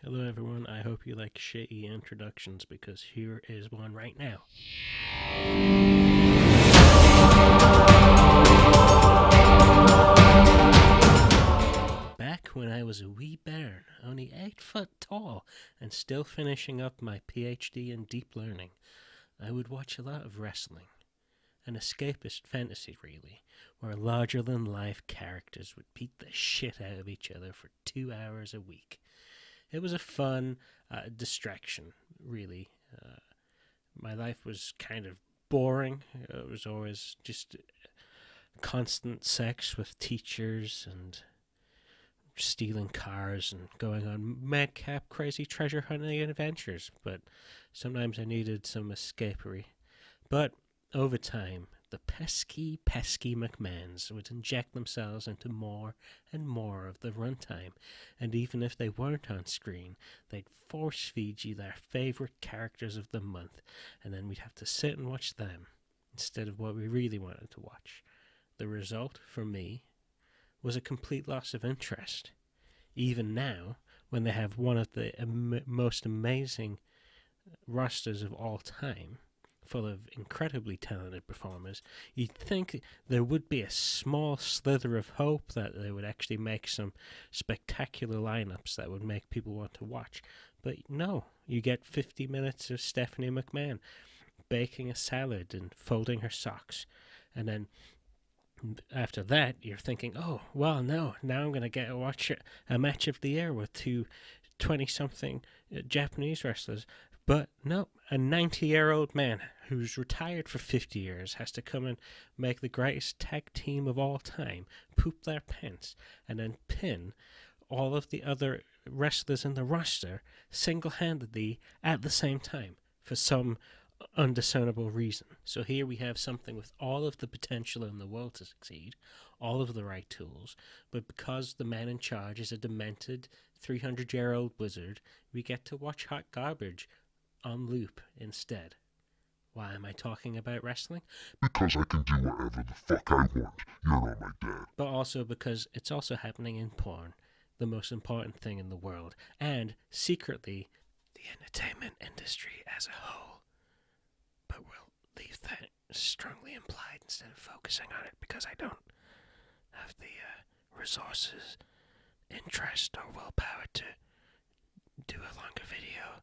Hello everyone, I hope you like shitty introductions because here is one right now. Back when I was a wee bairn, only 8 foot tall, and still finishing up my PhD in deep learning, I would watch a lot of wrestling. An escapist fantasy, really, where larger-than-life characters would beat the shit out of each other for 2 hours a week. It was a fun distraction, really. My life was kind of boring. It was always just constant sex with teachers and stealing cars and going on madcap, crazy treasure hunting adventures. But sometimes I needed some escapery. But over time, the pesky McMahons would inject themselves into more and more of the runtime, and even if they weren't on screen, they'd force feed you their favourite characters of the month, and then we'd have to sit and watch them instead of what we really wanted to watch. The result, for me, was a complete loss of interest. Even now, when they have one of the most amazing rosters of all time, full of incredibly talented performers, you'd think there would be a small slither of hope that they would actually make some spectacular lineups that would make people want to watch. But no, you get 50 minutes of Stephanie McMahon baking a salad and folding her socks, and then after that you're thinking, oh, well, no, now I'm going to get to watch a match of the year with two 20-something Japanese wrestlers. But no, a 90-year-old man who's retired for 50 years has to come and make the greatest tag team of all time poop their pants and then pin all of the other wrestlers in the roster single-handedly at the same time for some undiscernible reason. So here we have something with all of the potential in the world to succeed, all of the right tools, but because the man in charge is a demented 300-year-old wizard, we get to watch hot garbage on loop instead. Why am I talking about wrestling? Because I can do whatever the fuck I want. You're not my dad. But also because it's also happening in porn, the most important thing in the world, and secretly the entertainment industry as a whole. But we'll leave that strongly implied instead of focusing on it because I don't have the resources, interest, or willpower to do a longer video.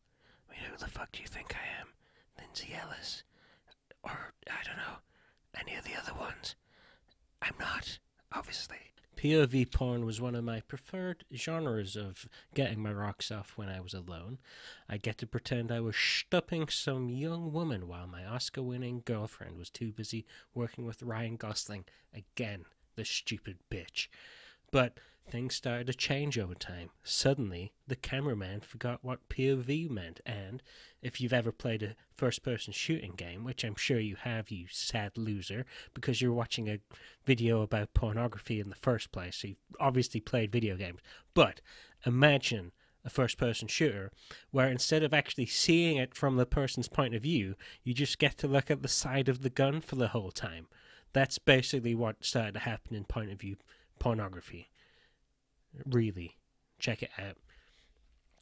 I mean, who the fuck do you think I am? Lindsay Ellis? Or, I don't know, any of the other ones? I'm not, obviously. POV porn was one of my preferred genres of getting my rocks off when I was alone. I get to pretend I was stupping some young woman while my Oscar-winning girlfriend was too busy working with Ryan Gosling. Again, the stupid bitch. But things started to change over time. Suddenly, the cameraman forgot what POV meant, and if you've ever played a first-person shooting game, which I'm sure you have, you sad loser, because you're watching a video about pornography in the first place, so you've obviously played video games. But imagine a first-person shooter where instead of actually seeing it from the person's point of view, you just get to look at the side of the gun for the whole time. That's basically what started to happen in point-of-view pornography. Really, check it out.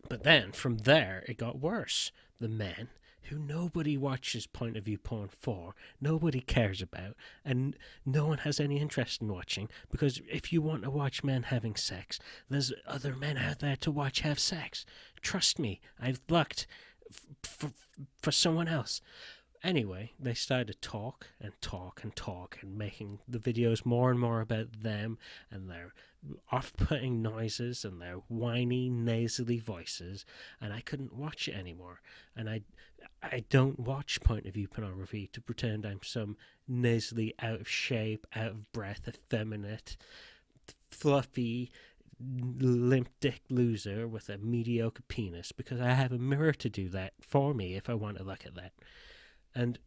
But then, from there, it got worse. The men, who nobody watches point-of-view porn for, nobody cares about, and no one has any interest in watching, because if you want to watch men having sex, there's other men out there to watch have sex. Trust me, I've looked for someone else. Anyway, they started to talk and making the videos more and more about them and their off-putting noises and their whiny, nasally voices, and I couldn't watch it anymore. And I don't watch point-of-view pornography to pretend I'm some nasally, out of shape, out of breath, effeminate, fluffy, limp dick loser with a mediocre penis, because I have a mirror to do that for me if I want to look at that. And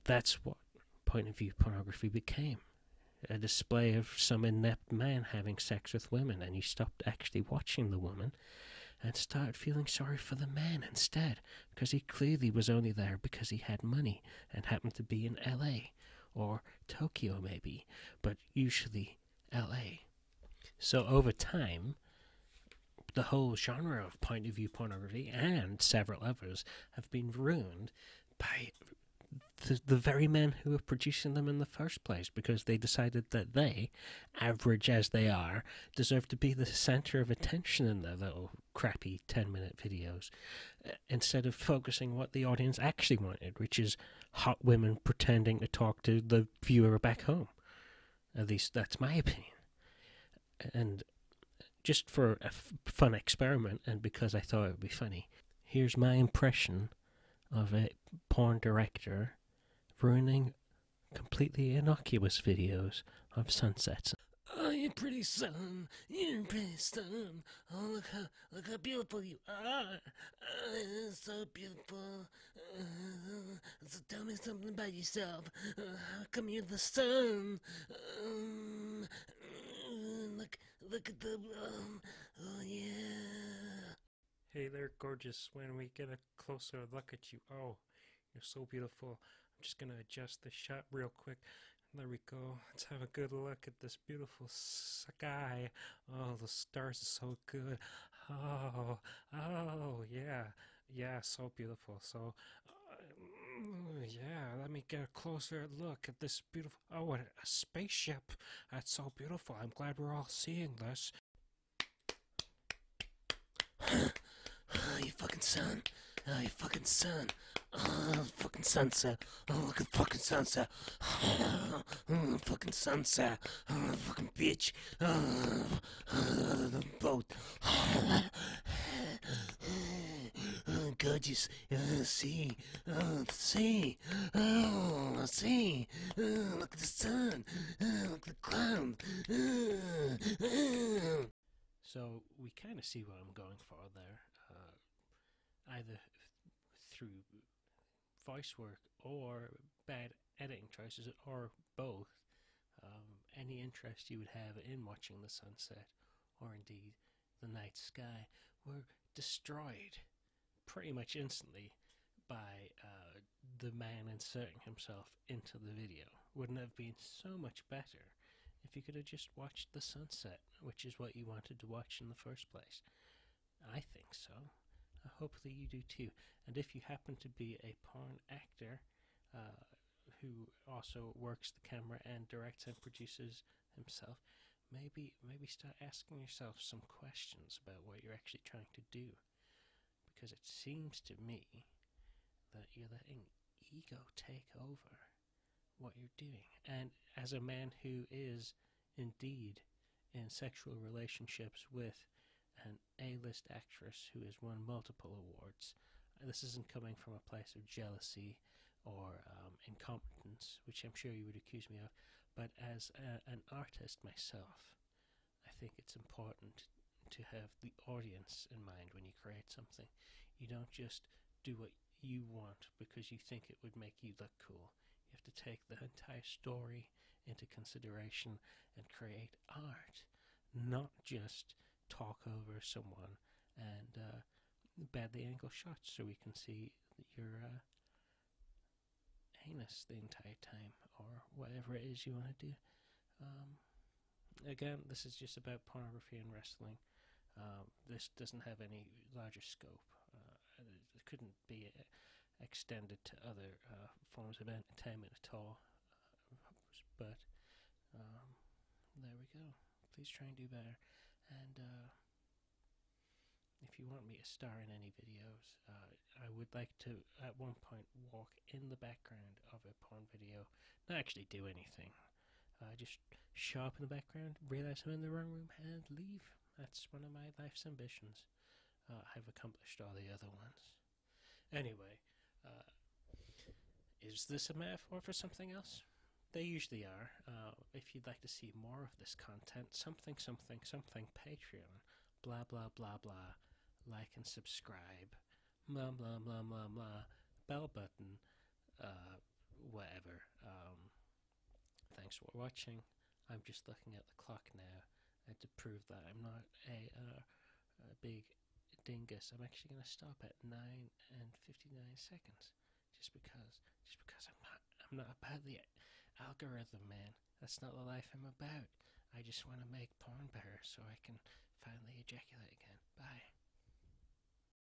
that's what point-of-view pornography became. A display of some inept man having sex with women, and you stopped actually watching the woman and started feeling sorry for the man instead, because he clearly was only there because he had money and happened to be in LA, or Tokyo maybe, but usually LA. So over time, the whole genre of point of view pornography and several others have been ruined by the very men who were producing them in the first place, because they decided that they, average as they are, deserve to be the center of attention in their little crappy 10-minute videos, instead of focusing what the audience actually wanted, which is hot women pretending to talk to the viewer back home. At least that's my opinion. And just for a fun experiment, and because I thought it would be funny, here's my impression of a porn director ruining completely innocuous videos of sunsets. Oh, you're pretty son. You're pretty son. Oh, look how beautiful you are. So beautiful. So tell me something about yourself. How come you're the sun? Look at the. Oh yeah. Hey there, gorgeous. When we get a closer look at you, oh, you're so beautiful. I'm just gonna adjust the shot real quick. There we go. Let's have a good look at this beautiful sky. Oh, the stars are so good. Oh, yeah, so beautiful. So, yeah, let me get a closer look at this beautiful. Oh, a spaceship. That's so beautiful. I'm glad we're all seeing this. Oh, you fucking son. Oh, you fucking son. Oh, fucking sunset. Oh, look at fucking sunset. Oh, fucking sunset. Oh, fucking bitch. Oh, the boat. Oh, gorgeous. Sea. Oh, the sea. Oh, sea. Oh, look at the sun. Oh, look at the cloud. So we kind of see what I'm going for there. Either through voice work or bad editing choices, or both. Any interest you would have in watching the sunset, or indeed the night sky, were destroyed pretty much instantly by the man inserting himself into the video. Wouldn't it have been so much better if you could have just watched the sunset, which is what you wanted to watch in the first place? I think so. Hopefully you do too. And if you happen to be a porn actor who also works the camera and directs and produces himself, maybe start asking yourself some questions about what you're actually trying to do. Because it seems to me that you're letting ego take over what you're doing. And as a man who is indeed in sexual relationships with an A-list actress who has won multiple awards, this isn't coming from a place of jealousy or incompetence, which I'm sure you would accuse me of, but as an artist myself, I think it's important to have the audience in mind when you create something. You don't just do what you want because you think it would make you look cool. You have to take the entire story into consideration and create art, not just talk over someone and badly angled shots so we can see your anus the entire time, or whatever it is you want to do. Again, this is just about pornography and wrestling. This doesn't have any larger scope. It couldn't be extended to other forms of entertainment at all. But there we go. Please try and do better. And if you want me to star in any videos, I would like to at one point walk in the background of a porn video, not actually do anything. Just show up in the background, realize I'm in the wrong room, and leave. That's one of my life's ambitions. I've accomplished all the other ones. Anyway, is this a metaphor for something else? They usually are. If you'd like to see more of this content, something, Patreon, blah, blah, blah, blah, like and subscribe, blah, blah, blah, blah, blah, bell button, whatever. Thanks for watching. I'm just looking at the clock now to prove that I'm not a big dingus. I'm actually going to stop at 9 and 59 seconds, just because I'm not about the algorithm, man. That's not the life I'm about. I just want to make porn better so I can finally ejaculate again. Bye.